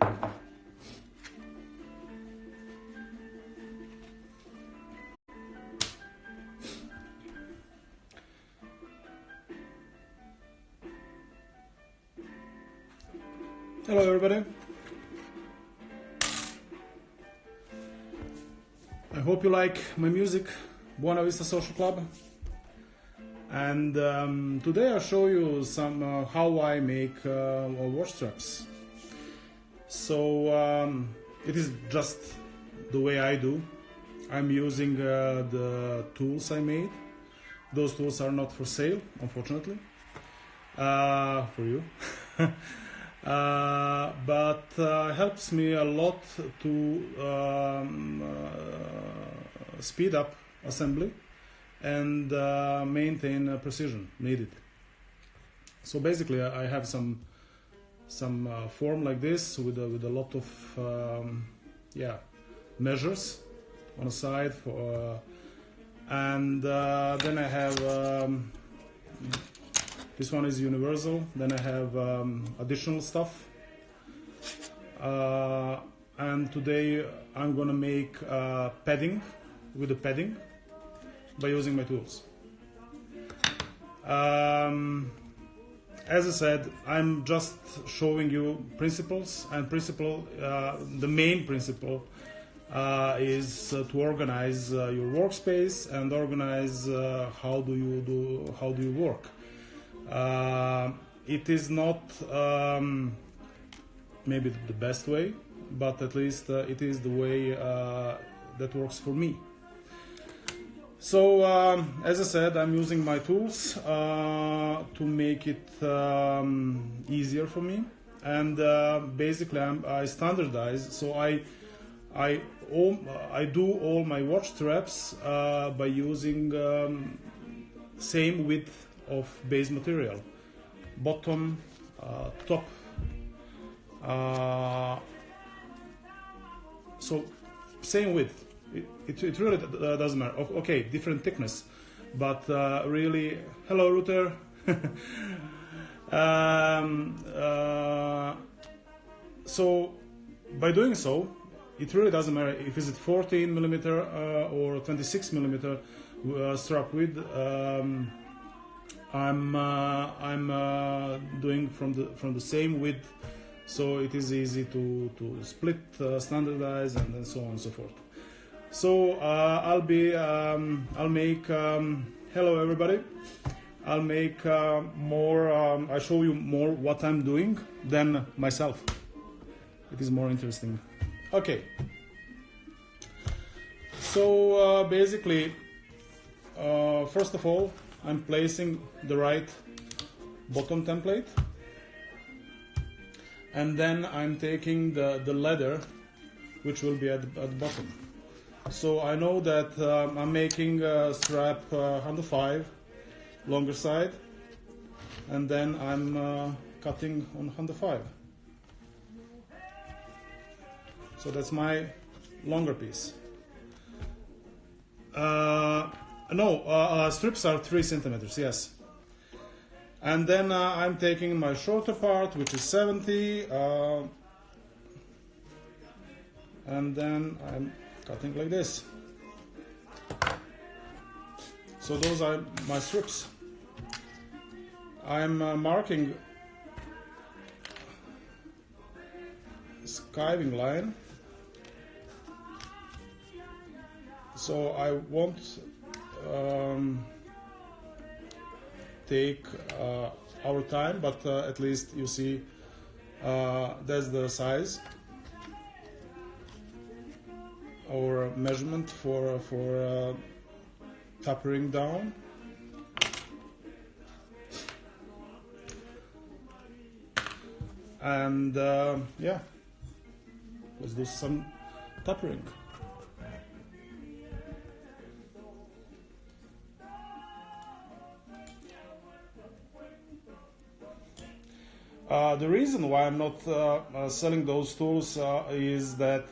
Hello everybody. I hope you like my music, Buena Vista Social Club. And today I'll show you some how I make watch straps. So it is just the way I do. I'm using the tools I made. Those tools are not for sale, unfortunately, for you. But helps me a lot to speed up assembly and maintain precision needed. So basically, I have some form like this with a lot of measures on the side for, and then I have. This one is universal. Then I have additional stuff. And today I'm gonna make padding with the padding by using my tools. As I said, I'm just showing you principles, and the main principle is to organize your workspace and organize how do you work. It is not maybe the best way, but at least it is the way that works for me. So as I said, I'm using my tools to make it easier for me, and basically I standardize. So I do all my watch straps by using same width of base material, bottom, top. So same width. It really doesn't matter. Okay, different thickness, but really, hello router. So by doing so, it really doesn't matter if it's 14 millimeter or 26 millimeter strap width. I'm doing from the same width, so it is easy to split, standardize, and so on and so forth. So I'll make hello everybody. I'll make more. I show you more what I'm doing than myself. It is more interesting. Okay. So basically, first of all, I'm placing the right bottom template, and then I'm taking the leather, which will be at the bottom. So I know that I'm making a strap 105 longer side, and then I'm cutting on 105. So that's my longer piece. Strips are 3 centimeters, yes. And then I'm taking my shorter part, which is 70, and then I'm cutting like this. So those are my strips. I'm marking skiving line. So I won't take our time, but at least you see that's the size or measurement for tapering down. And yeah, let's do some tapering. The reason why I'm not selling those tools is that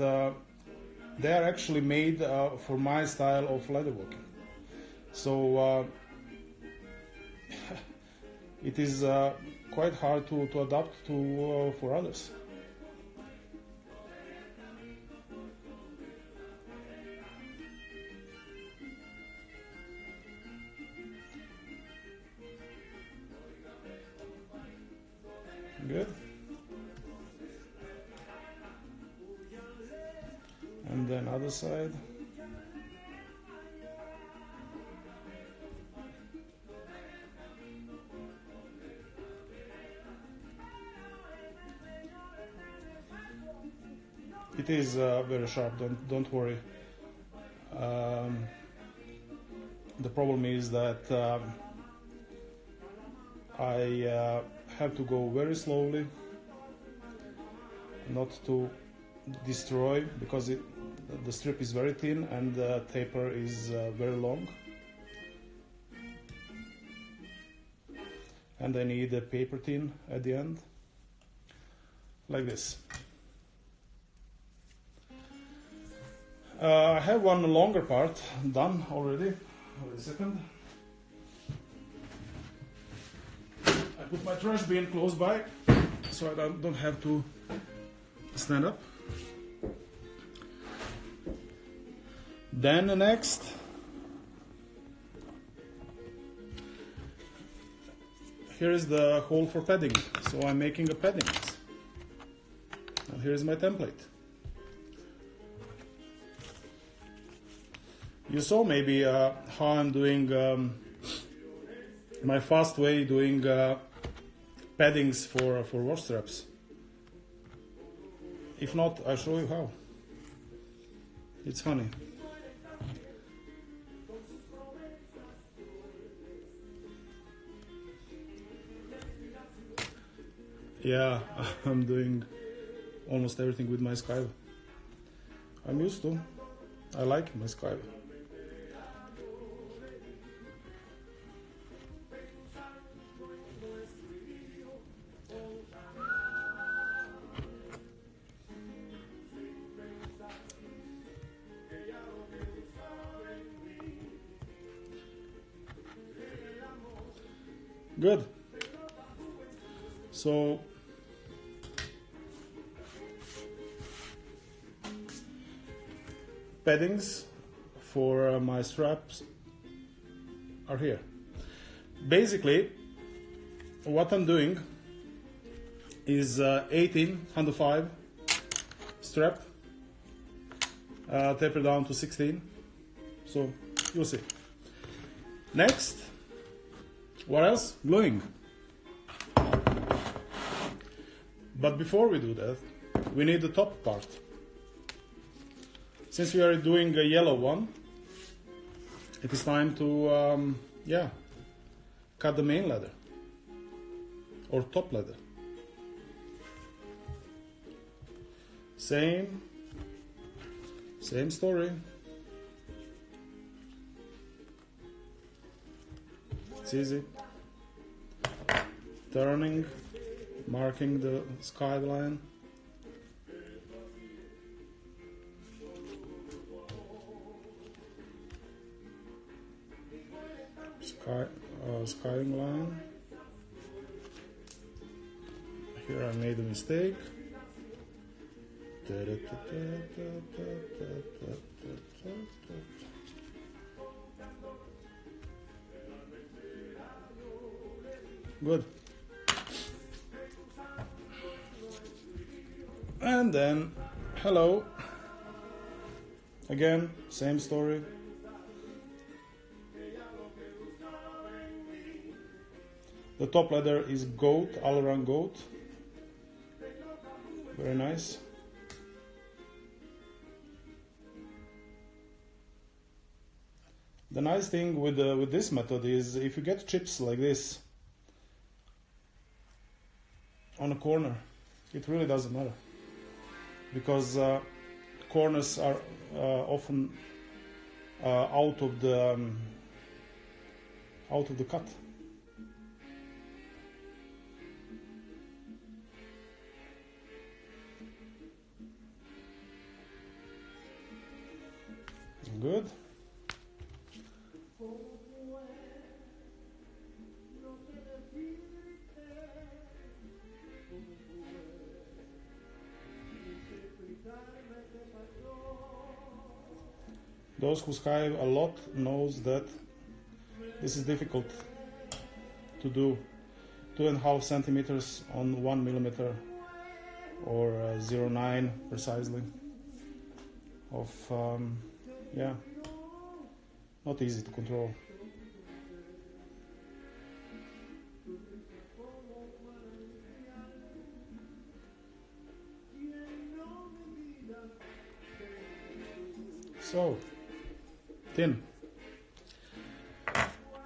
they are actually made for my style of leatherworking. So it is quite hard to adapt to for others. Good. And then other side. It is very sharp. Don't worry. The problem is that I have to go very slowly, not to destroy, because the strip is very thin and the taper is very long, and I need a paper thin at the end, like this. I have one longer part done already. Wait a second. I put my trash bin close by, so I don't have to stand up. Then the next, here is the hole for padding. So I'm making a padding, and here is my template. You saw maybe how I'm doing my fast way doing paddings for watch straps. If not, I'll show you how. It's funny. Yeah, I'm doing almost everything with my Skype. I'm used to. I like my Skype. Good. So paddings for my straps are here. Basically, what I'm doing is 1805 strap, taper down to 16. So you'll see. Next, what else? Gluing. But before we do that, we need the top part. Since we are doing a yellow one, it is time to cut the main leather or top leather. Same story. It's easy. Turning, marking the skyline. Skying line. Here I made a mistake. Good. And then, hello. Again, same story. The top leather is goat, all around goat. Very nice. The nice thing with this method is if you get chips like this on a corner, it really doesn't matter, because corners are often out of the cut. Good. Those who skive a lot knows that this is difficult to do 2.5 centimeters on 1 millimeter, or 0.9 precisely of yeah, not easy to control. So thin.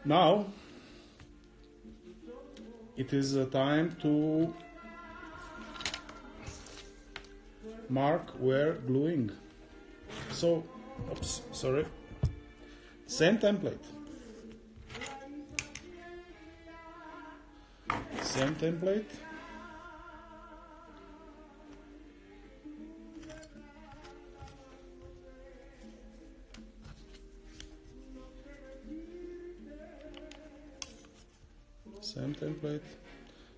Now it is time to mark where gluing. So, oops, sorry. Same template. Same template. Same template.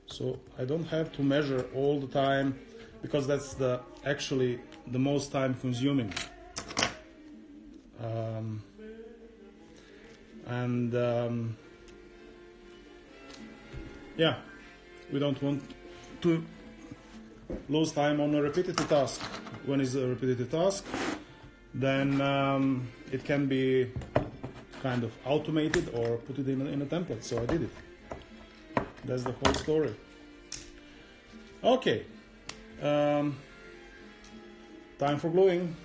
So I don't have to measure all the time, because that's actually the most time consuming. Yeah, we don't want to lose time on a repetitive task. When it's a repetitive task, then it can be kind of automated or put it in a template. So I did it. That's the whole story. Okay, time for gluing.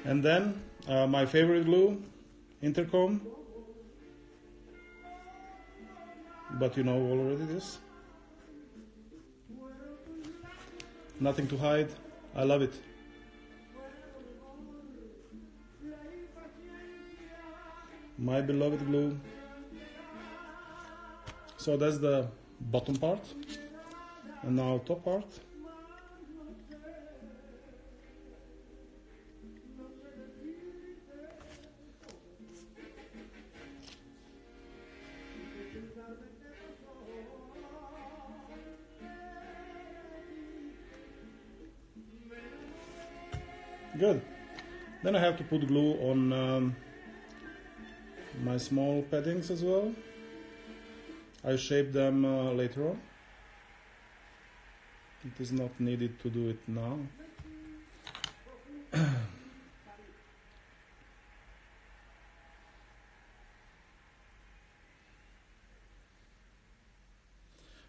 And then my favorite glue, Intercom, but you know already this. Nothing to hide, I love it. My beloved glue. So that's the bottom part, and now top part. Good. Then I have to put glue on my small paddings as well. I shape them later on. It is not needed to do it now.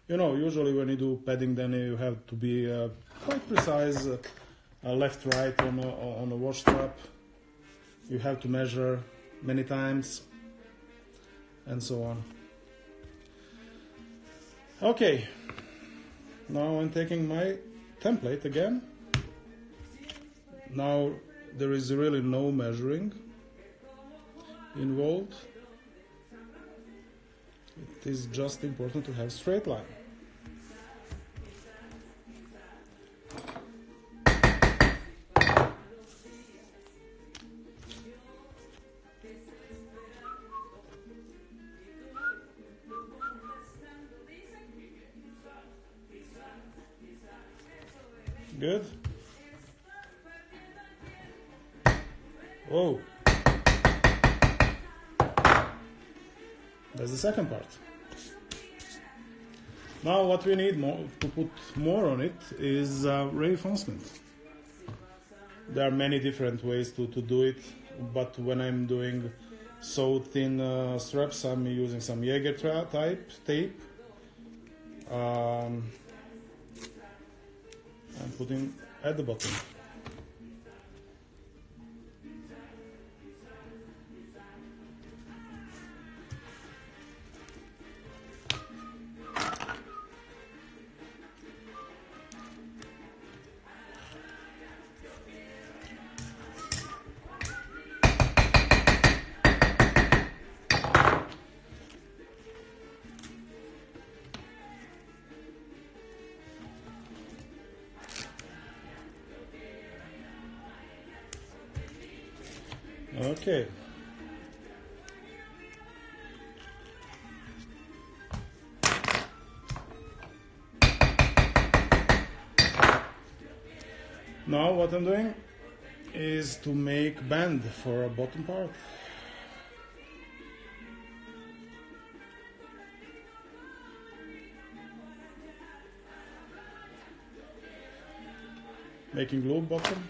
You know, usually when you do padding, then you have to be quite precise. Left, right on a wash strap. You have to measure many times, and so on. Okay, now I'm taking my template again. Now there is really no measuring involved. It is just important to have straight line. Good. Oh, that's the second part. Now what we need to put more on it is reinforcement. There are many different ways to do it, but when I'm doing so thin straps, I'm using some Jaeger type tape. I'm putting at the bottom. Okay. Now what I'm doing is to make bend for a bottom part. Making loop bottom.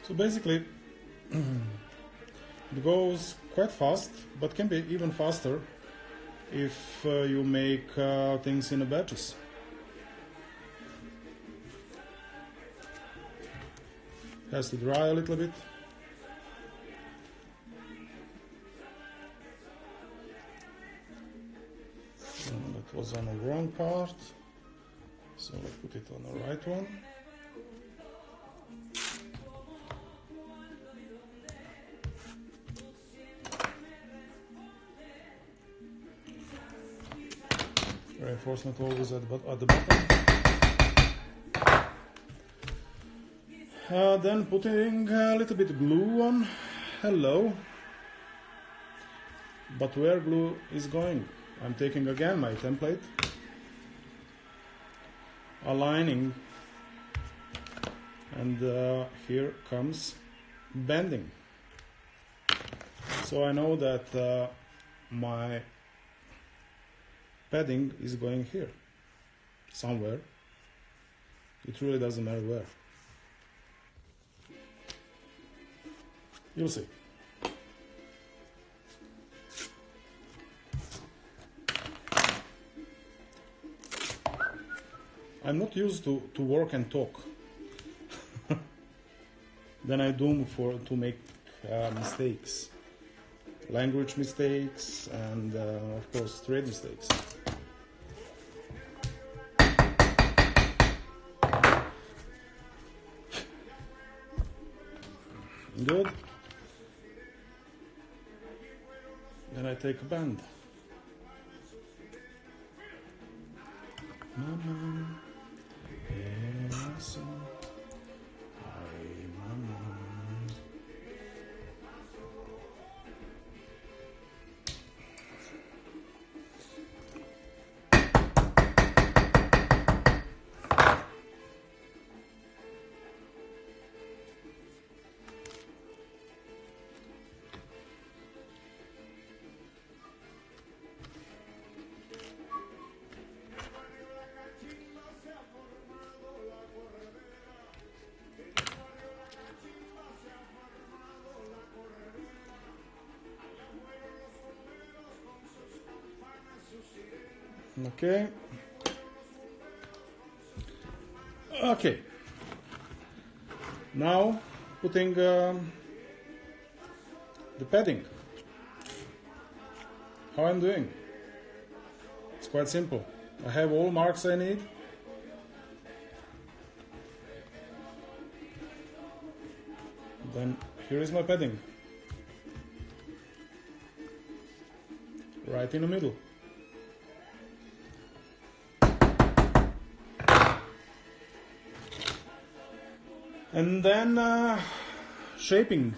So basically, it goes quite fast, but can be even faster if you make things in batches. Has to dry a little bit. That was on the wrong part, so let's put it on the right one. Reinforcement always at the bottom. Then putting a little bit glue on. Hello. But where glue is going? I'm taking again my template, aligning, and here comes bending. So I know that my padding is going here, somewhere. It really doesn't matter where. You'll see. I'm not used to work and talk. Then I doom to make mistakes. Language mistakes and of course trade mistakes. Good. Then I take a bend. Mama, yes, hi, mama. Okay. Okay. Now putting the padding. How I'm doing? It's quite simple. I have all marks I need. Then here is my padding. Right in the middle. And then shaping.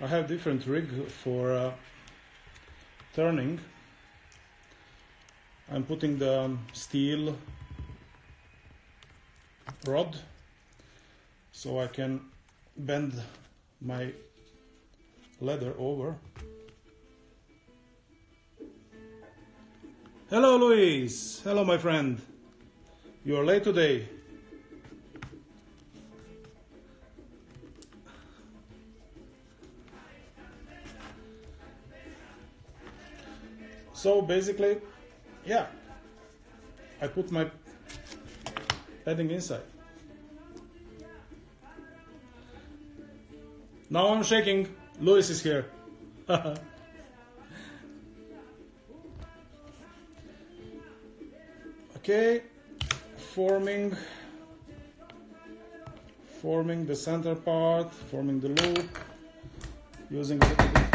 I have different rig for turning. I'm putting the steel rod so I can bend my leather over. Hello Luis! Hello my friend! You're late today. So basically, yeah, I put my padding inside. Now I'm shaking. Luis is here. Okay, forming the center part, forming the loop, using a little bit.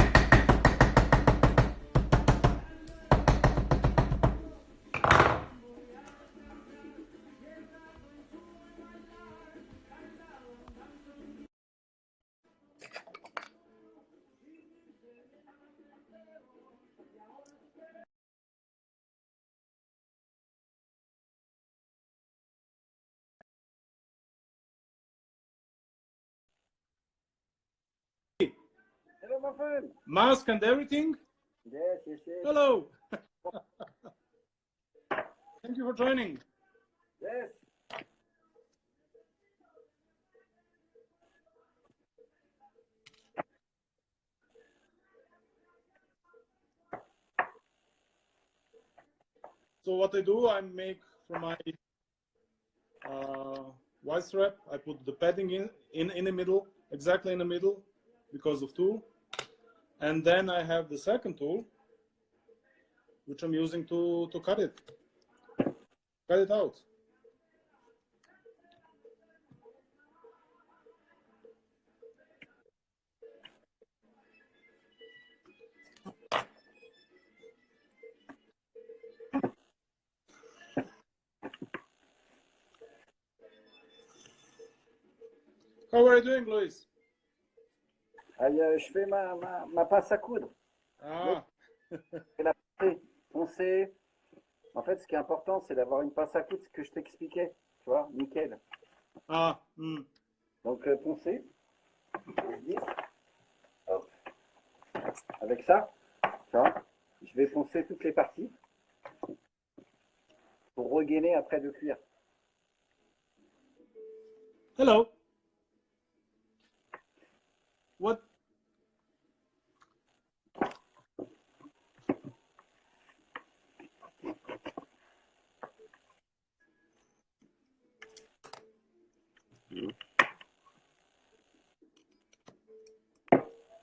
Hello, my friend. Mask and everything? Yes, yes, yes. Hello! Thank you for joining. Yes. So what I do, I make for my wide strap, I put the padding in the middle, exactly in the middle, because of tool. And then I have the second tool, which I'm using to cut it out. How are you doing, Luis? Je fais ma passe à coudre. Ah, Et la poncer. En fait, ce qui est important, c'est d'avoir une pince à coudre, ce que je t'expliquais. Tu vois, nickel. ah, Donc, poncer. Hop. Avec ça, tu vois, je vais poncer toutes les parties pour regainer après de cuire. Hello. What?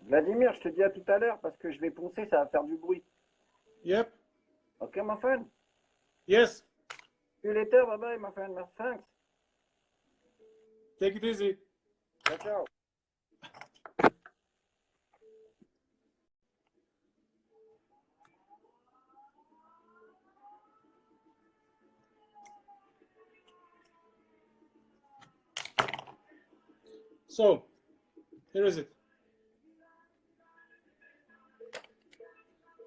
Vladimir, je te dis à tout à l'heure parce que je vais poncer, ça va faire du bruit. Yep. Ok, my friend? Yes. See you later, bye bye, my friend. Thanks. Take it easy. Ciao, ciao. So, here is it.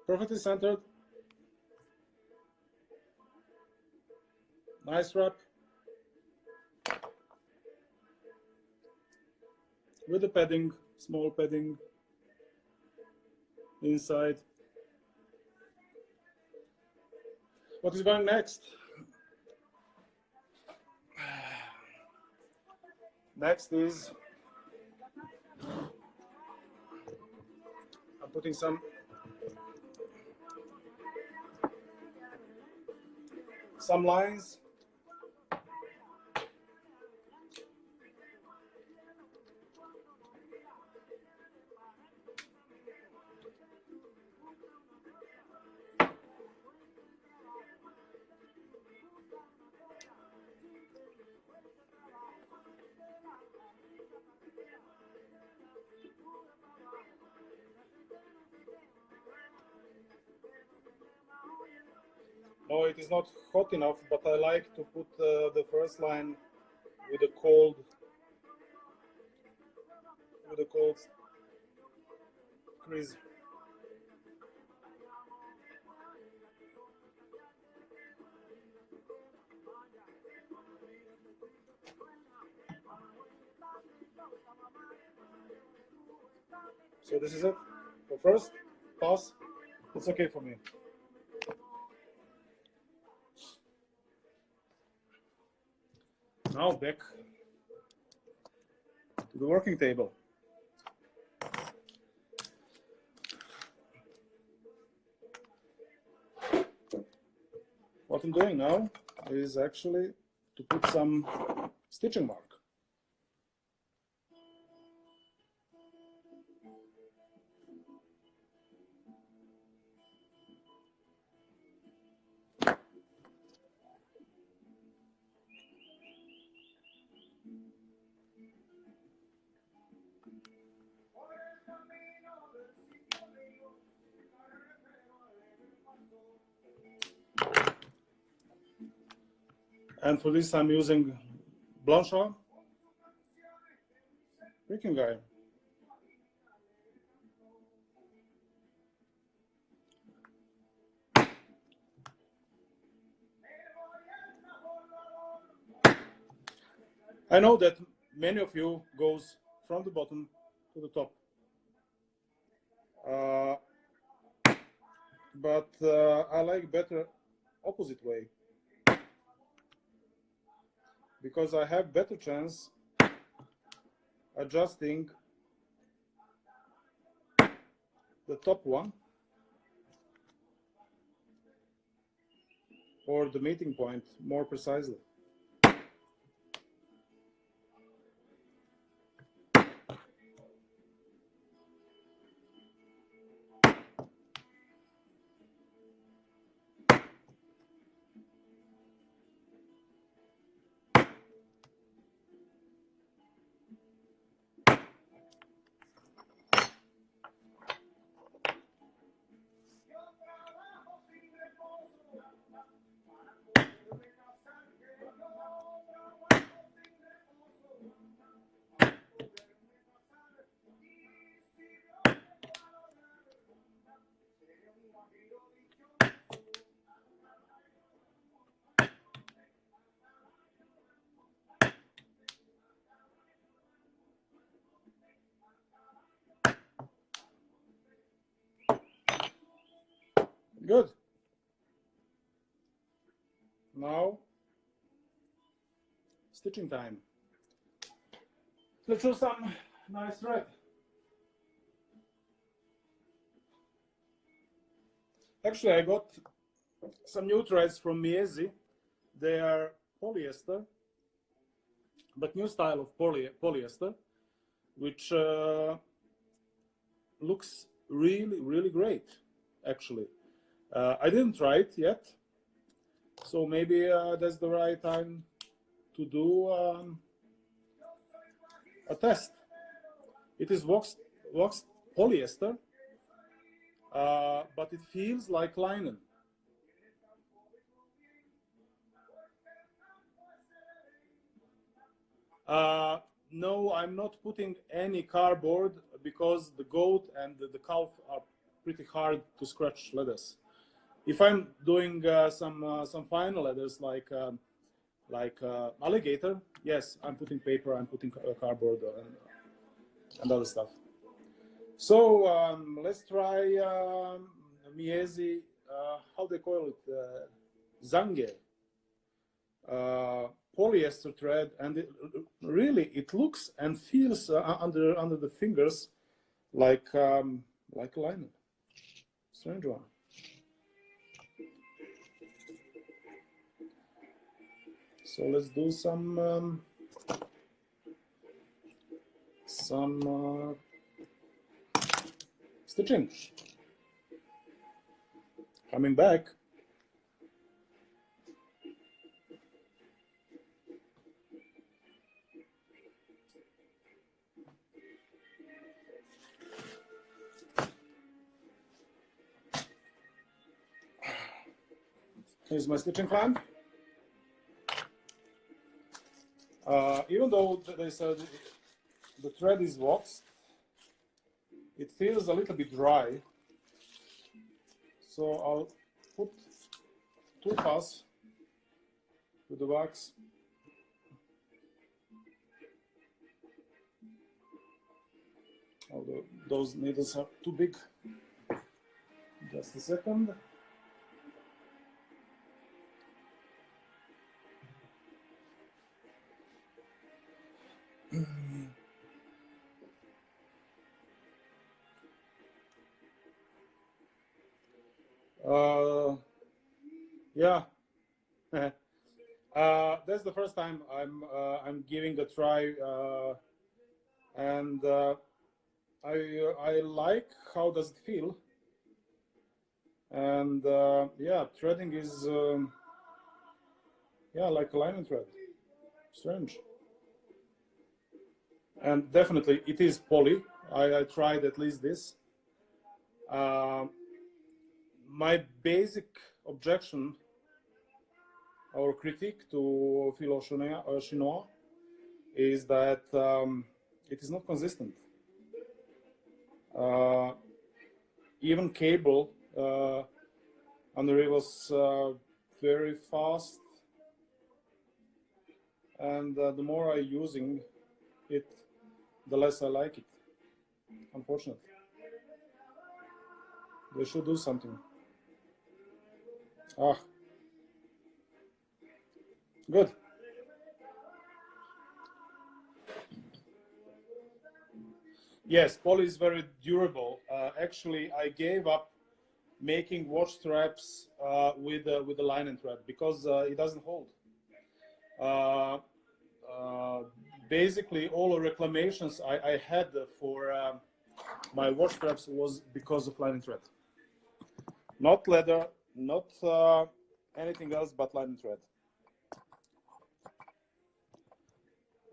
Perfectly centered. Nice wrap. With the padding, small padding inside. What is going next? Next is I'm putting some lines. No, it is not hot enough, but I like to put the first line with a cold crazy. So this is it. So first pass, it's okay for me. Now back to the working table. What I'm doing now is actually to put some stitching mark. And for this, I'm using Blanchard Freaking guy. I know that many of you goes from the bottom to the top. But I like better opposite way, because I have better chance adjusting the top one or the meeting point more precisely. Good. Now, stitching time. Let's do some nice thread. Actually, I got some new threads from Miezi. They are polyester, but new style of polyester, which looks really, really great, actually. I didn't try it yet, so maybe that's the right time to do a test. It is waxed polyester, but it feels like linen. No, I'm not putting any cardboard because the goat and the calf are pretty hard to scratch leathers. If I'm doing some finer leathers like alligator, yes, I'm putting paper, I'm putting cardboard and other stuff. So let's try Miezi, how they call it, Zange. Polyester thread, and really it looks and feels under the fingers like linen. Strange one. So let's do some stitching. Coming back. Here's my stitching plan. Even though they said the thread is waxed, it feels a little bit dry, so I'll put 2 pass to the wax. Although those needles are too big. Just a second. Yeah. That's the first time I'm giving a try, and I like how does it feel. And yeah, threading is yeah, like a linen thread. Strange. And definitely it is poly. I tried at least this. My basic objection or critique to fil chinois is that it is not consistent. Even cable unravels very fast, and the more I'm using it, the less I like it, unfortunately. They should do something. Ah, good. Yes, poly is very durable. Actually, I gave up making watch straps with the linen thread because it doesn't hold. Basically, all the reclamations I had for my watch straps was because of linen thread. Not leather, not anything else but linen thread.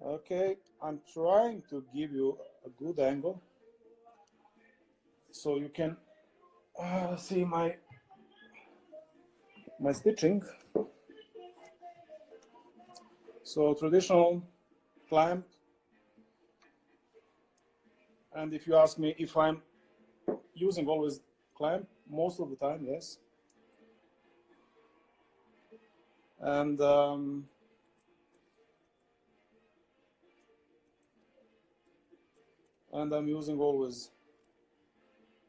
Okay, I'm trying to give you a good angle so you can see my stitching. So traditional clamp, and if you ask me if I'm using always clamp, most of the time, yes. And I'm using always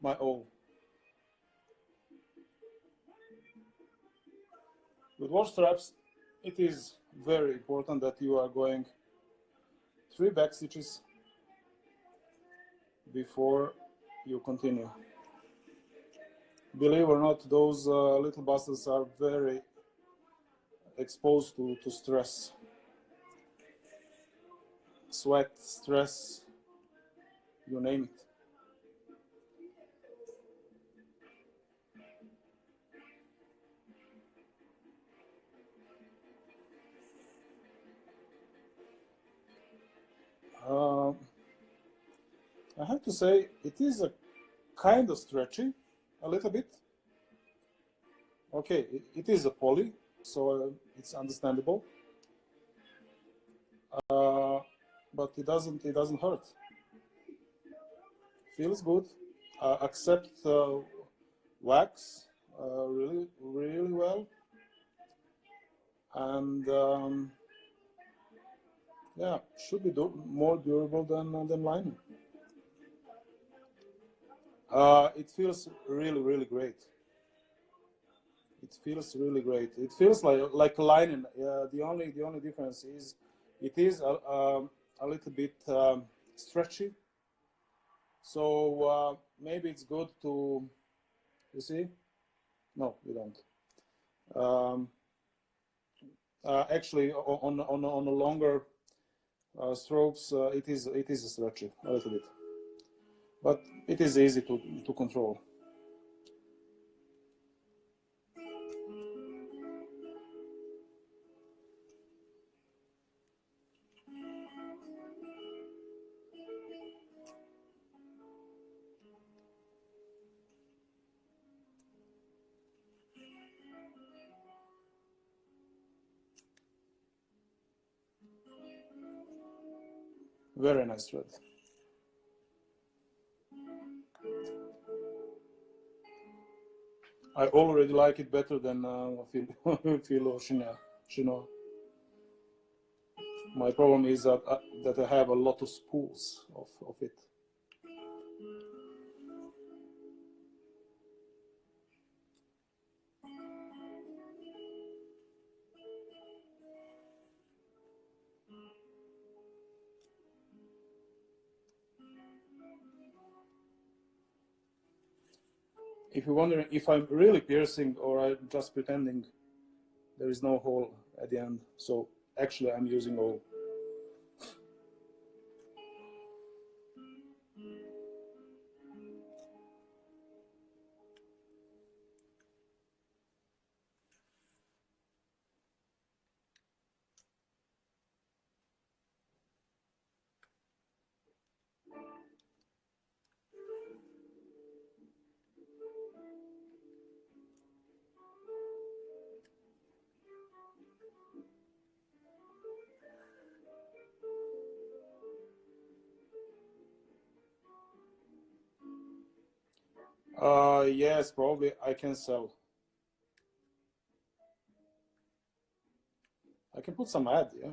my awl. With watch straps, it is very important that you are going 3 back stitches before you continue. Believe or not, those little bustles are very exposed to stress. Sweat, stress, you name it. I have to say it is a kind of stretchy, a little bit. Okay, it is a poly, so it's understandable. But it doesn't hurt. Feels good. Accept wax really well, and yeah, should be more durable than linen. It feels really great. It feels really great. It feels like linen. The only difference is it is a little bit stretchy. So maybe it's good to, you see? No, you don't. Actually, on a longer strokes, it is stretchy a little bit, but it is easy to control. Very nice thread. I already like it better than Philo Chinois. My problem is that I have a lot of spools of it. If you're wondering if I'm really piercing or I'm just pretending, there is no hole at the end. So actually I'm using all. Yes, probably I can sell. I can put some ad, yeah.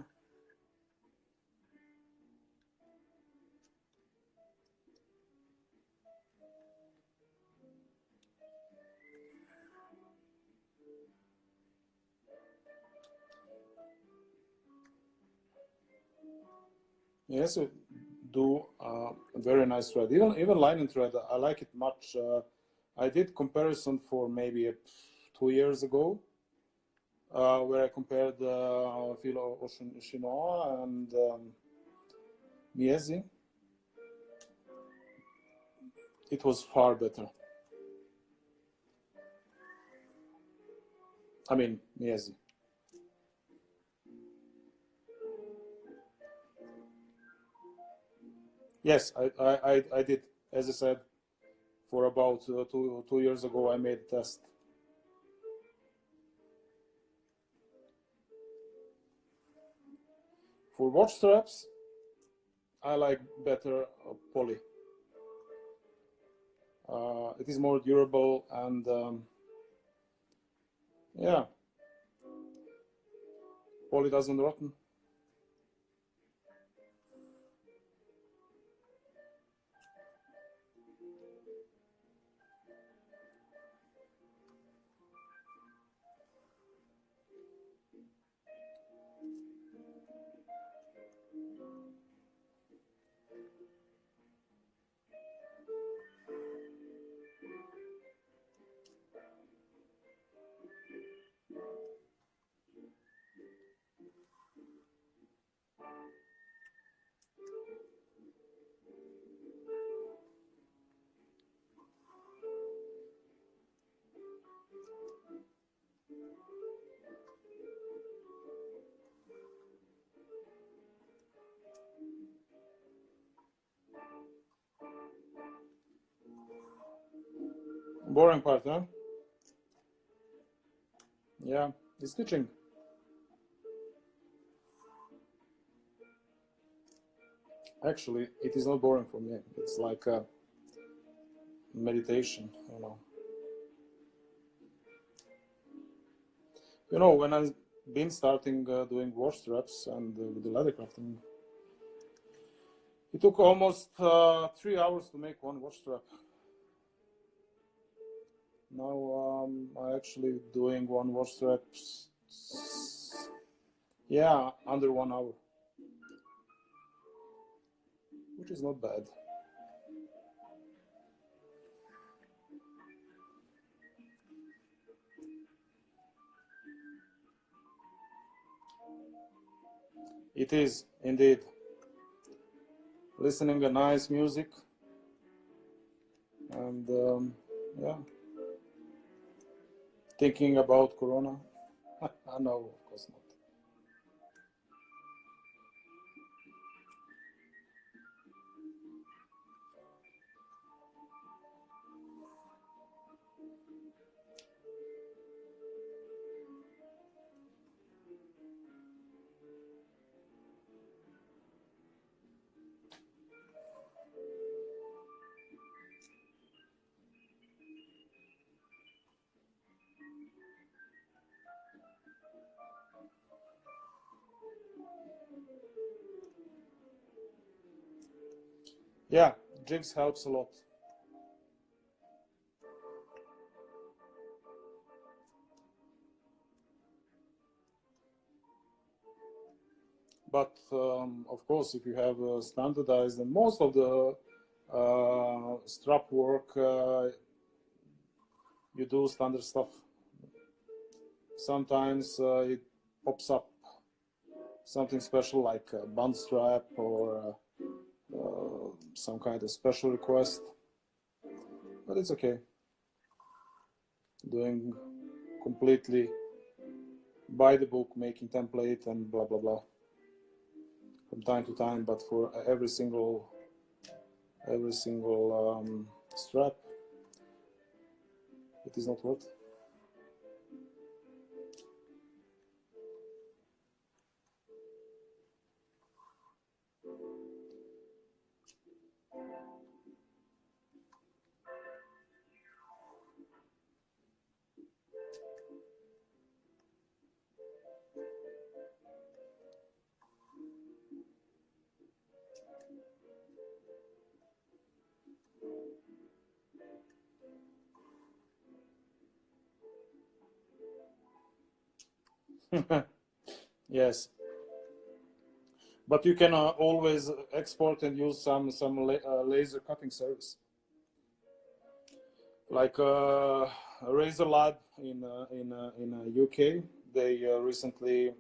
Yes, do a very nice thread. Even linen thread, I like it much. I did comparison for maybe 2 years ago, where I compared Philo Chinois and Miezi. It was far better. I mean, Miezi. Yes, I did. As I said, for about 2 years ago, I made a test. For watch straps, I like better poly. It is more durable and yeah, poly doesn't rotten. Boring part, huh? Yeah, the stitching. Actually, it is not boring for me. It's like a meditation, you know. You know, when I've been starting doing watch straps and with the leather crafting, it took almost 3 hours to make one watch strap. Now I'm actually doing one watch strap, yeah, under 1 hour, which is not bad. It is indeed. Listening a nice music and yeah, thinking about Corona. No, of course not. Yeah, jigs helps a lot. But of course, if you have standardized, and most of the strap work, you do standard stuff. Sometimes it pops up something special like a band strap or some kind of special request, but it's okay. Doing completely by the book, making template and blah blah blah from time to time, but for every single strap, it is not worth. Yes, but you can always export and use some laser cutting service, like Razor Lab in UK. They recently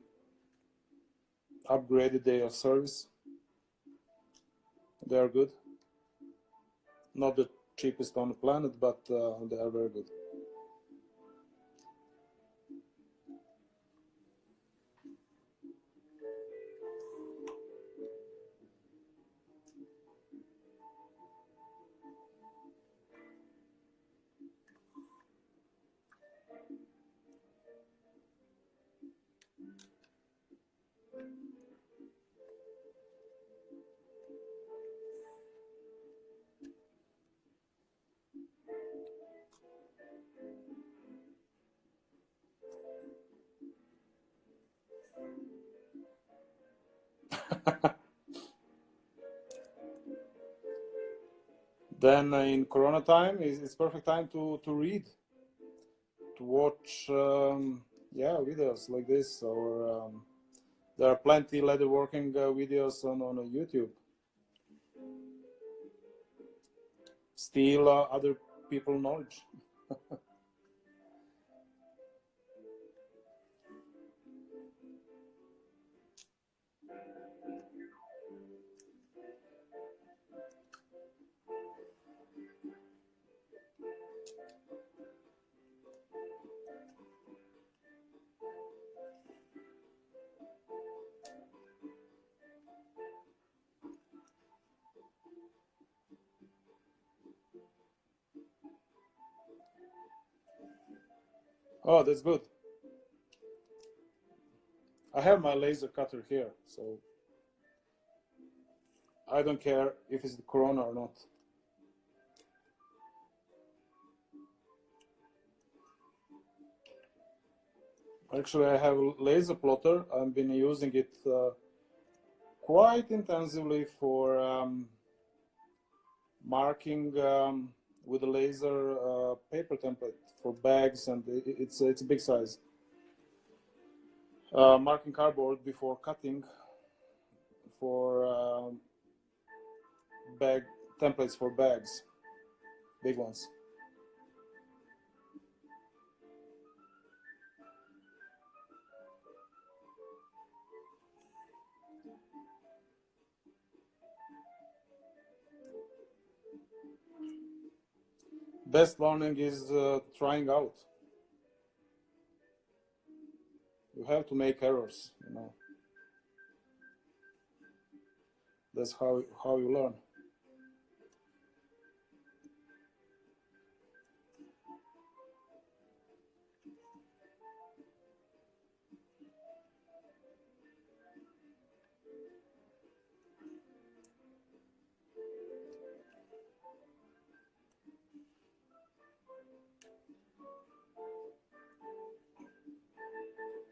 upgraded their service. They are good. Not the cheapest on the planet, but they are very good. Then in Corona time, it's perfect time to read, to watch yeah, videos like this, or there are plenty leatherworking videos on YouTube. Steal other people knowledge. Oh, that's good. I have my laser cutter here, so I don't care if it's the Corona or not. Actually, I have a laser plotter. I've been using it quite intensively for marking with a laser paper template for bags, and it's a big size. Marking cardboard before cutting for bag templates for bags, big ones. Best learning is trying out. You have to make errors, you know. That's how you learn.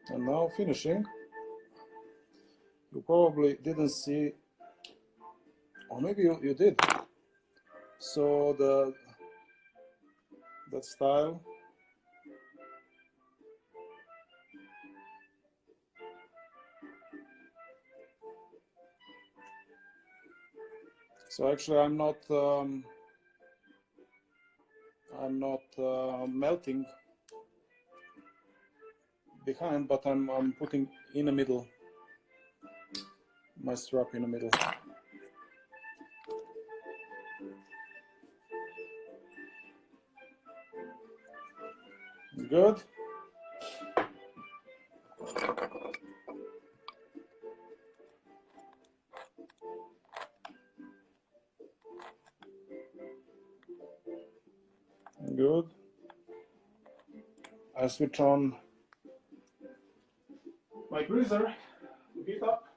And now finishing. You probably didn't see, or maybe you did. So that style. So actually, I'm not melting behind, but I'm putting in the middle, my strap in the middle. Good. Good. I switch on my greaser to heat up.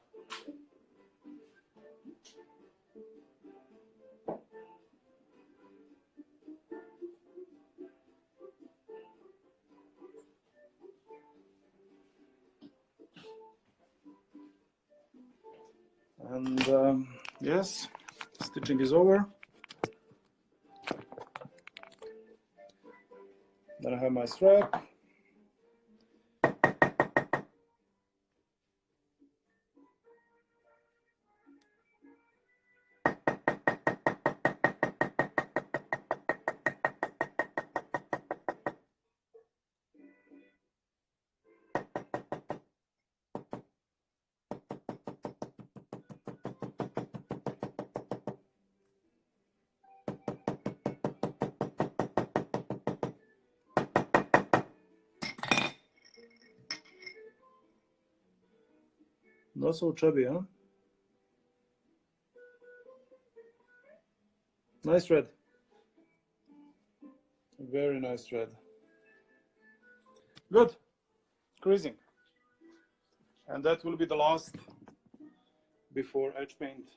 And yes, stitching is over. Then I have my strap. Not so chubby, huh? Nice thread. Very nice thread. Good. Creasing. And that will be the last before edge paint.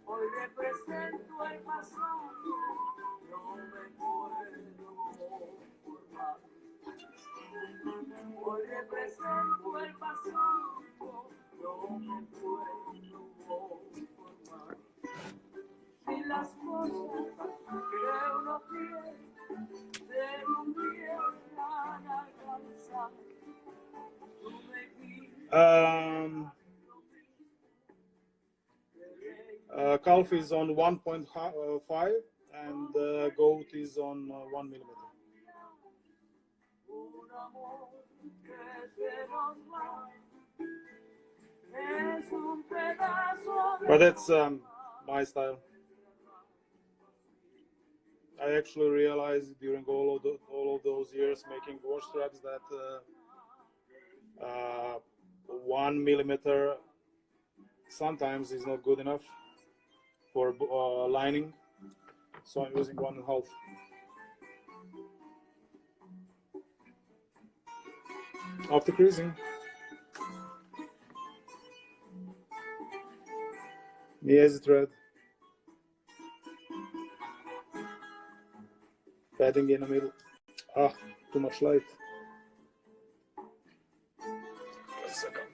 Hoy represento el pasado, no me puedo conformar. Hoy represento el pasado, no me puedo conformar. Si las cosas que uno quiere se pudieran alcanzar, tú me quitas. Calf is on 1.5 and goat is on 1 millimeter. But that's my style. I actually realized during all of those years making wash straps that 1 millimeter sometimes is not good enough for lining, so I'm using 1.5. After creasing, easy thread, padding in the middle. Ah, too much light. A second.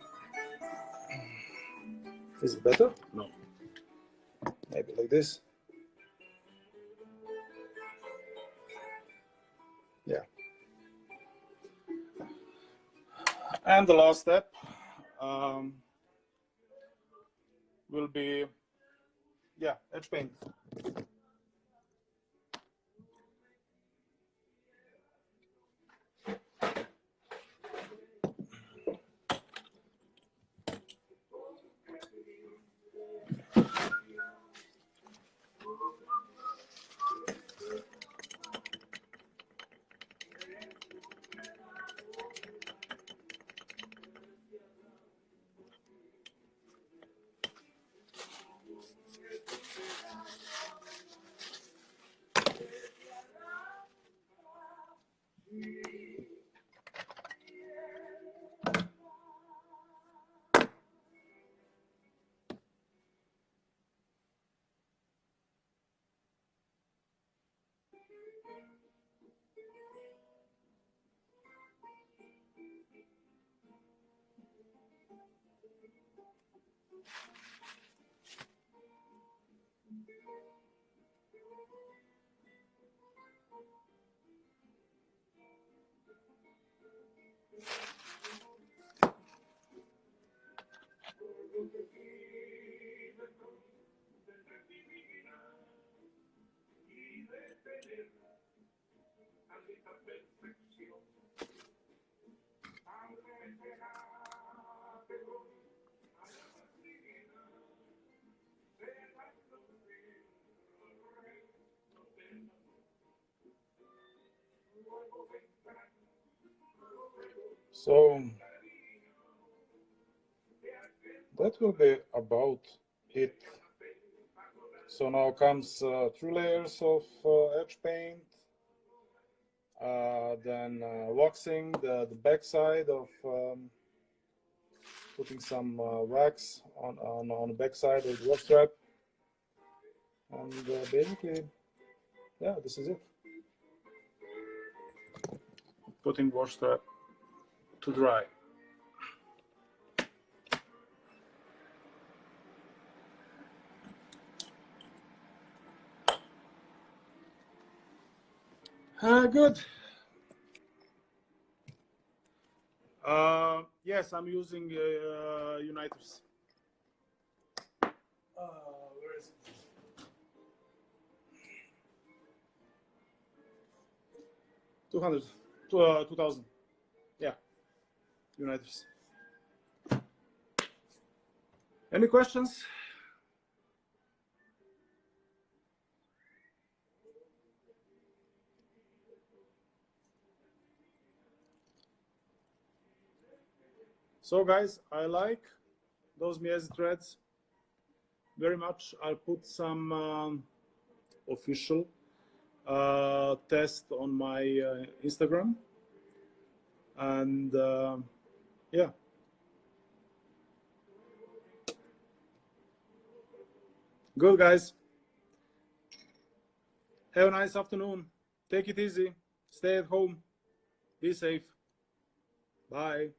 Is it better? No. Maybe like this. Yeah. And the last step will be, yeah, edge paint. So that will be about it. So now comes 3 layers of edge paint, then waxing the backside of putting some wax on the backside of the wash strap, and basically, yeah, this is it. Putting wash strap to dry. Good. Yes, I'm using Uniters. Where is it? 200, 2000. Yeah, Uniters. Any questions? So guys, I like those Miezi threads very much. I'll put some official test on my Instagram, and yeah. Good, guys. Have a nice afternoon. Take it easy. Stay at home. Be safe. Bye.